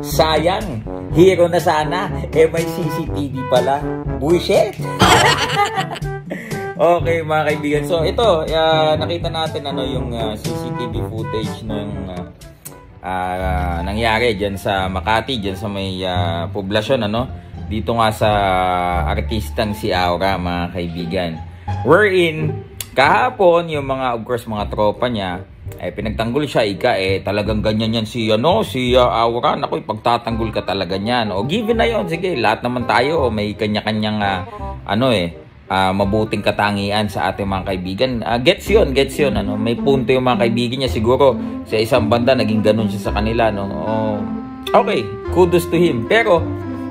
Sayang, hero na sana. May CCTV pala. Bullshit! Okay mga kaibigan. So ito, nakita natin yung CCTV footage ng nangyari dyan sa Makati, dyan sa may poblasyon, dito nga sa artistang si Aura mga kaibigan. Wherein, kahapon, yung mga, of course, mga tropa niya, pinagtanggol siya, talagang ganyan yan si Aura, naku, pagtatanggol ka talaga niyan. O, given na yon, sige, lahat naman tayo, may kanya-kanyang, mabuting katangian sa ating mga kaibigan. Gets yun, may punto yung mga kaibigan niya, siguro, sa isang banda, naging ganun siya sa kanila, okay, kudos to him. Pero,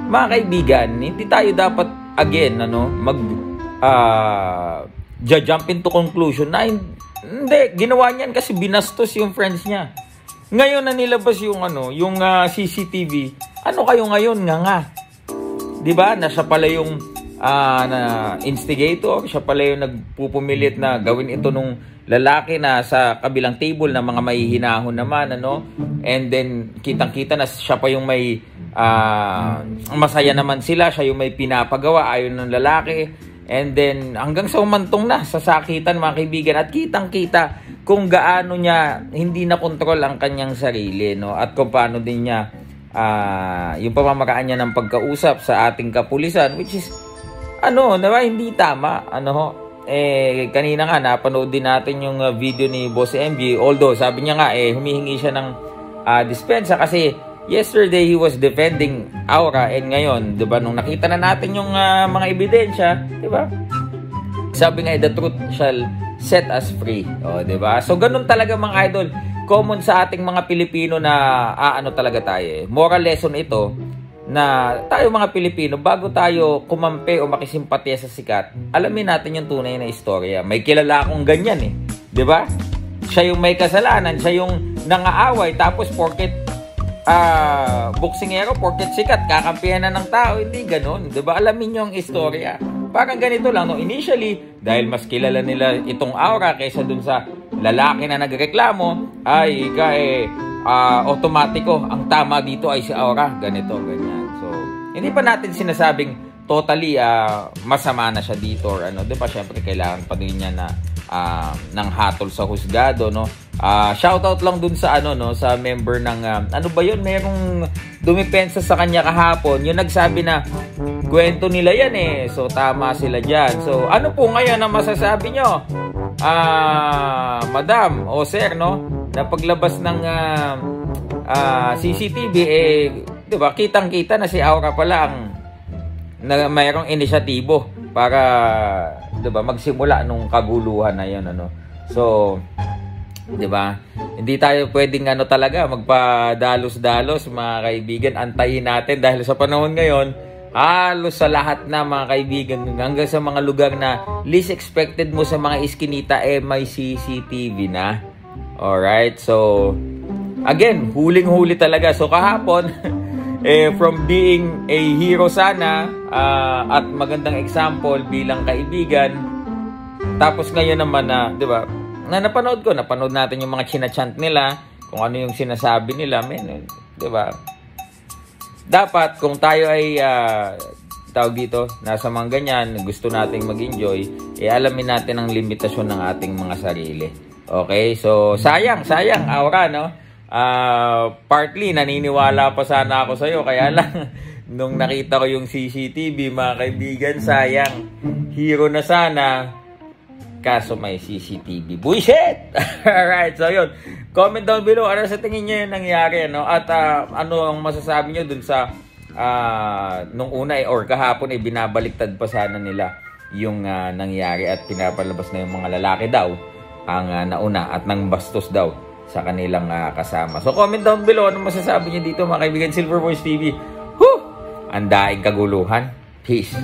mga kaibigan, hindi tayo dapat, again, jump into conclusion na hindi, ginawa niyan kasi binastos yung friends niya. Ngayon na nilabas yung yung CCTV. Ano kayo ngayon nga? 'Di ba? Na siya pala yung na instigator, siya pala yung nagpupumilit na gawin ito nung lalaki na sa kabilang table na mga mahihinahon naman, And then kitang-kita na siya pa yung may masaya naman sila, siya yung may pinapagawa ayon ng lalaki. And then, hanggang sa umantong na, sasakitan mga kaibigan. At kitang-kita kung gaano niya hindi na kontrol ang kanyang sarili, At kung paano din niya, yung pamamaraan niya ng pagkausap sa ating kapulisan, which is, diba, hindi tama, kanina nga, napanood din natin yung video ni Boss MG. Although, sabi niya nga, humihingi siya ng dispensa kasi, yesterday, he was defending Aura, and ngayon, di ba, nung nakita na natin yung mga ebidensya, di ba, sabi nga, the truth shall set us free. O, di ba? So, ganun talaga mga idol. Common sa ating mga Pilipino na, talaga tayo. Moral lesson ito, na tayo mga Pilipino, bago tayo kumampi o makisimpatya sa sikat, alamin natin yung tunay na istorya. May kilala akong ganyan di ba? Siya yung may kasalanan, siya yung nangaaway, tapos porket boksingero, porket sikat, kakampihan na ng tao, hindi ganun, diba? Alamin nyo ang istorya. Parang ganito lang, initially, dahil mas kilala nila itong Aura kaysa dun sa lalaki na nagreklamo, ay automatiko, ang tama dito ay si Aura, ganito, ganyan. So, hindi pa natin sinasabing totally masama na siya dito or diba? Syempre, kailangan pa din niya na ng hatol sa husgado, shoutout lang dun sa sa member ng ano ba yun, merong dumipensa sa kanya kahapon, yung nagsabi na kwento nila yan so tama sila dyan. So ano po ngayon ang masasabi nyo, madam o sir, na paglabas ng CCTV diba, kitang-kita na si Aura pala ang na mayroong inisyatibo para, diba, magsimula nung kaguluhan na yun, So, diba, hindi tayo pwedeng talaga magpadalos-dalos mga kaibigan. Antayin natin dahil sa panahon ngayon, halos sa lahat na mga kaibigan, hanggang sa mga lugar na least expected mo sa mga iskinita, may CCTV na. Alright, so again, huling-huli talaga. So kahapon, from being a hero sana, at magandang example bilang kaibigan, tapos ngayon naman di ba, napanood natin yung mga chinachant nila, kung ano yung sinasabi nila, di ba? Dapat kung tayo ay tawag dito, nasa mga ganyan, gusto nating mag-enjoy, alamin natin ang limitasyon ng ating mga sarili. Okay? So, sayang, Aura, partly, naniniwala pa sana ako sa'yo, kaya lang, nung nakita ko yung CCTV, mga kaibigan, sayang, hero na sana, kaso may CCTV. Bullshit! Alright, so yun. Comment down below, ano sa tingin nyo yung nangyari, At ano ang masasabi nyo dun sa nung una or kahapon binabaliktad pa sana nila yung nangyari at pinapalabas na yung mga lalaki daw ang nauna at nang bastos daw sa kanilang kasama. So comment down below, ano masasabi nyo dito mga kaibigan. Silver Voice TV. Ang daing kaguluhan. Peace.